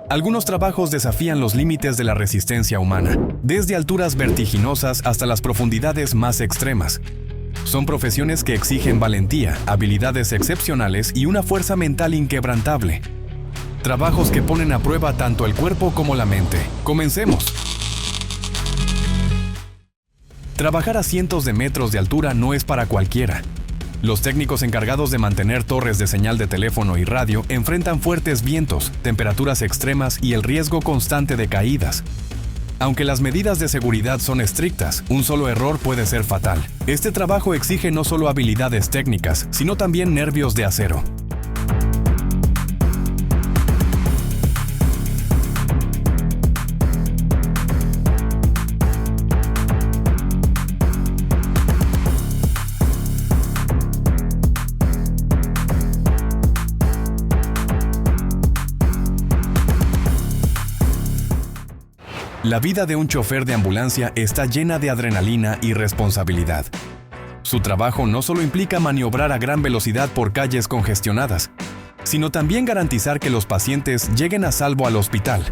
Algunos trabajos desafían los límites de la resistencia humana, desde alturas vertiginosas hasta las profundidades más extremas. Son profesiones que exigen valentía, habilidades excepcionales y una fuerza mental inquebrantable. Trabajos que ponen a prueba tanto el cuerpo como la mente. ¡Comencemos! Trabajar a cientos de metros de altura no es para cualquiera. Los técnicos encargados de mantener torres de señal de teléfono y radio enfrentan fuertes vientos, temperaturas extremas y el riesgo constante de caídas. Aunque las medidas de seguridad son estrictas, un solo error puede ser fatal. Este trabajo exige no solo habilidades técnicas, sino también nervios de acero. La vida de un chofer de ambulancia está llena de adrenalina y responsabilidad. Su trabajo no solo implica maniobrar a gran velocidad por calles congestionadas, sino también garantizar que los pacientes lleguen a salvo al hospital.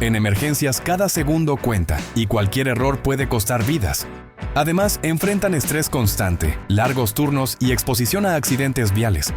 En emergencias, cada segundo cuenta y cualquier error puede costar vidas. Además, enfrentan estrés constante, largos turnos y exposición a accidentes viales.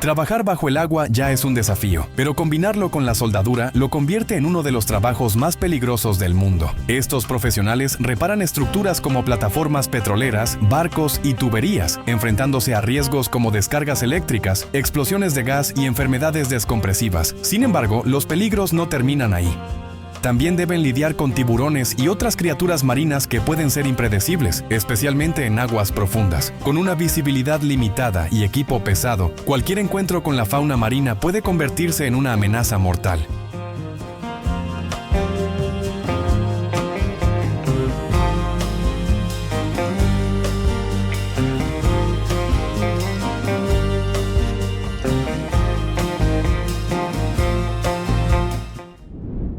Trabajar bajo el agua ya es un desafío, pero combinarlo con la soldadura lo convierte en uno de los trabajos más peligrosos del mundo. Estos profesionales reparan estructuras como plataformas petroleras, barcos y tuberías, enfrentándose a riesgos como descargas eléctricas, explosiones de gas y enfermedades descompresivas. Sin embargo, los peligros no terminan ahí. También deben lidiar con tiburones y otras criaturas marinas que pueden ser impredecibles, especialmente en aguas profundas. Con una visibilidad limitada y equipo pesado, cualquier encuentro con la fauna marina puede convertirse en una amenaza mortal.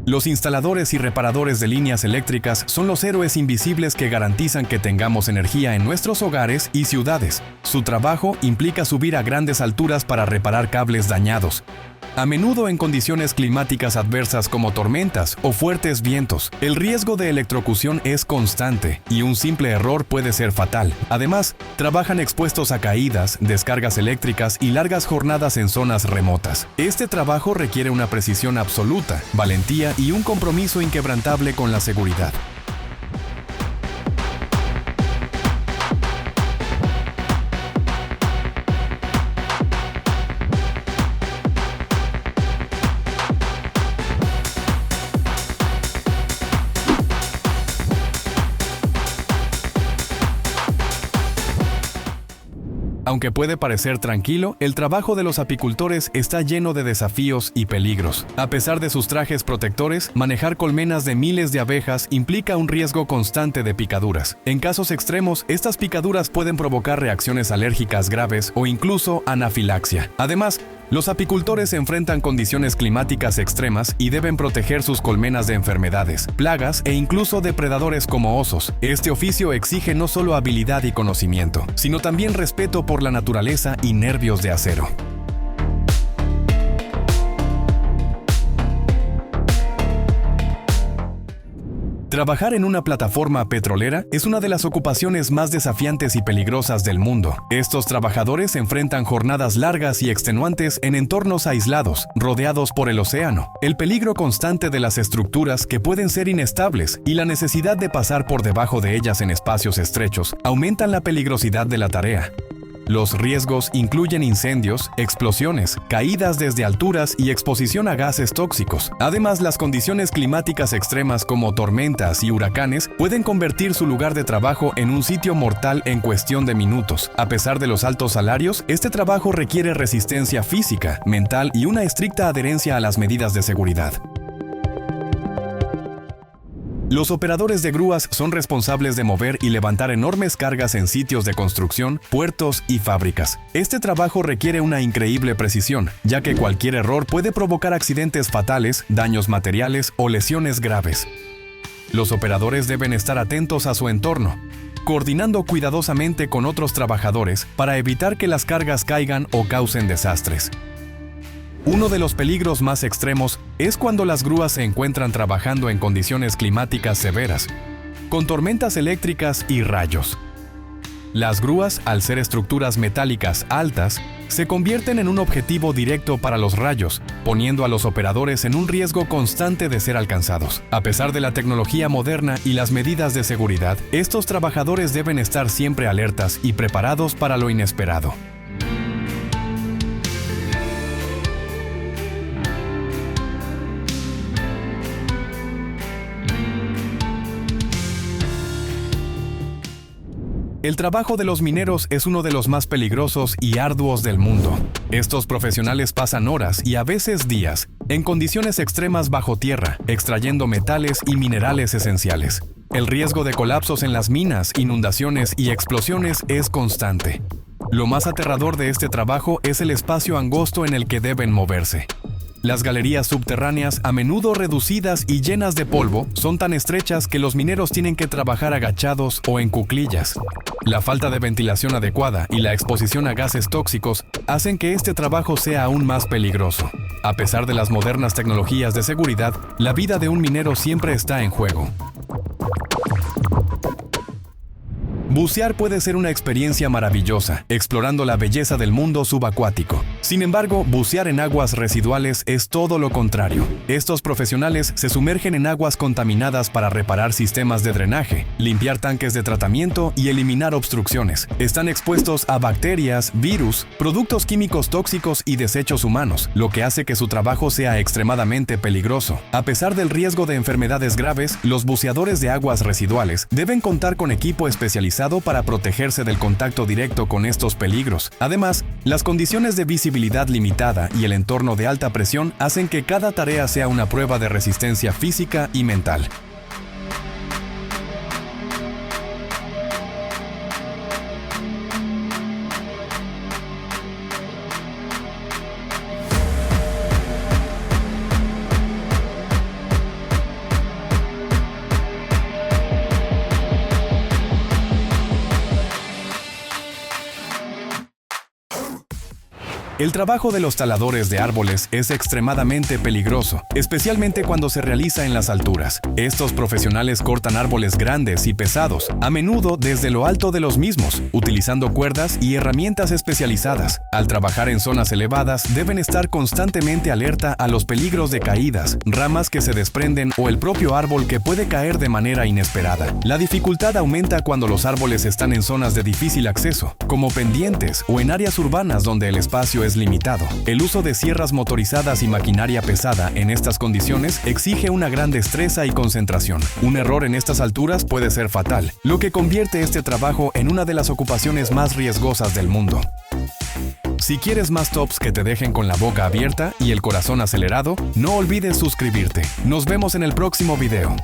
Los instaladores y reparadores de líneas eléctricas son los héroes invisibles que garantizan que tengamos energía en nuestros hogares y ciudades. Su trabajo implica subir a grandes alturas para reparar cables dañados, a menudo en condiciones climáticas adversas como tormentas o fuertes vientos. El riesgo de electrocución es constante y un simple error puede ser fatal. Además, trabajan expuestos a caídas, descargas eléctricas y largas jornadas en zonas remotas. Este trabajo requiere una precisión absoluta, valentía y un compromiso inquebrantable con la seguridad. Aunque puede parecer tranquilo, el trabajo de los apicultores está lleno de desafíos y peligros. A pesar de sus trajes protectores, manejar colmenas de miles de abejas implica un riesgo constante de picaduras. En casos extremos, estas picaduras pueden provocar reacciones alérgicas graves o incluso anafilaxia. Además, los apicultores enfrentan condiciones climáticas extremas y deben proteger sus colmenas de enfermedades, plagas e incluso depredadores como osos. Este oficio exige no solo habilidad y conocimiento, sino también respeto por la naturaleza y nervios de acero. Trabajar en una plataforma petrolera es una de las ocupaciones más desafiantes y peligrosas del mundo. Estos trabajadores enfrentan jornadas largas y extenuantes en entornos aislados, rodeados por el océano, el peligro constante de las estructuras que pueden ser inestables y la necesidad de pasar por debajo de ellas en espacios estrechos aumentan la peligrosidad de la tarea. Los riesgos incluyen incendios, explosiones, caídas desde alturas y exposición a gases tóxicos. Además, las condiciones climáticas extremas como tormentas y huracanes pueden convertir su lugar de trabajo en un sitio mortal en cuestión de minutos. A pesar de los altos salarios, este trabajo requiere resistencia física, mental y una estricta adherencia a las medidas de seguridad. Los operadores de grúas son responsables de mover y levantar enormes cargas en sitios de construcción, puertos y fábricas. Este trabajo requiere una increíble precisión, ya que cualquier error puede provocar accidentes fatales, daños materiales o lesiones graves. Los operadores deben estar atentos a su entorno, coordinando cuidadosamente con otros trabajadores para evitar que las cargas caigan o causen desastres. Uno de los peligros más extremos es cuando las grúas se encuentran trabajando en condiciones climáticas severas, con tormentas eléctricas y rayos. Las grúas, al ser estructuras metálicas altas, se convierten en un objetivo directo para los rayos, poniendo a los operadores en un riesgo constante de ser alcanzados. A pesar de la tecnología moderna y las medidas de seguridad, estos trabajadores deben estar siempre alertas y preparados para lo inesperado. El trabajo de los mineros es uno de los más peligrosos y arduos del mundo. Estos profesionales pasan horas y a veces días en condiciones extremas bajo tierra, extrayendo metales y minerales esenciales. El riesgo de colapsos en las minas, inundaciones y explosiones es constante. Lo más aterrador de este trabajo es el espacio angosto en el que deben moverse. Las galerías subterráneas, a menudo reducidas y llenas de polvo, son tan estrechas que los mineros tienen que trabajar agachados o en cuclillas. La falta de ventilación adecuada y la exposición a gases tóxicos hacen que este trabajo sea aún más peligroso. A pesar de las modernas tecnologías de seguridad, la vida de un minero siempre está en juego. Bucear puede ser una experiencia maravillosa, explorando la belleza del mundo subacuático. Sin embargo, bucear en aguas residuales es todo lo contrario. Estos profesionales se sumergen en aguas contaminadas para reparar sistemas de drenaje, limpiar tanques de tratamiento y eliminar obstrucciones. Están expuestos a bacterias, virus, productos químicos tóxicos y desechos humanos, lo que hace que su trabajo sea extremadamente peligroso. A pesar del riesgo de enfermedades graves, los buceadores de aguas residuales deben contar con equipo especializado para protegerse del contacto directo con estos peligros. Además, las condiciones de visibilidad limitada y el entorno de alta presión hacen que cada tarea sea una prueba de resistencia física y mental. El trabajo de los taladores de árboles es extremadamente peligroso, especialmente cuando se realiza en las alturas. Estos profesionales cortan árboles grandes y pesados, a menudo desde lo alto de los mismos, utilizando cuerdas y herramientas especializadas. Al trabajar en zonas elevadas, deben estar constantemente alerta a los peligros de caídas, ramas que se desprenden o el propio árbol que puede caer de manera inesperada. La dificultad aumenta cuando los árboles están en zonas de difícil acceso, como pendientes o en áreas urbanas donde el espacio es limitado. El uso de sierras motorizadas y maquinaria pesada en estas condiciones exige una gran destreza y concentración. Un error en estas alturas puede ser fatal, lo que convierte este trabajo en una de las ocupaciones más riesgosas del mundo. Si quieres más tops que te dejen con la boca abierta y el corazón acelerado, no olvides suscribirte. Nos vemos en el próximo video.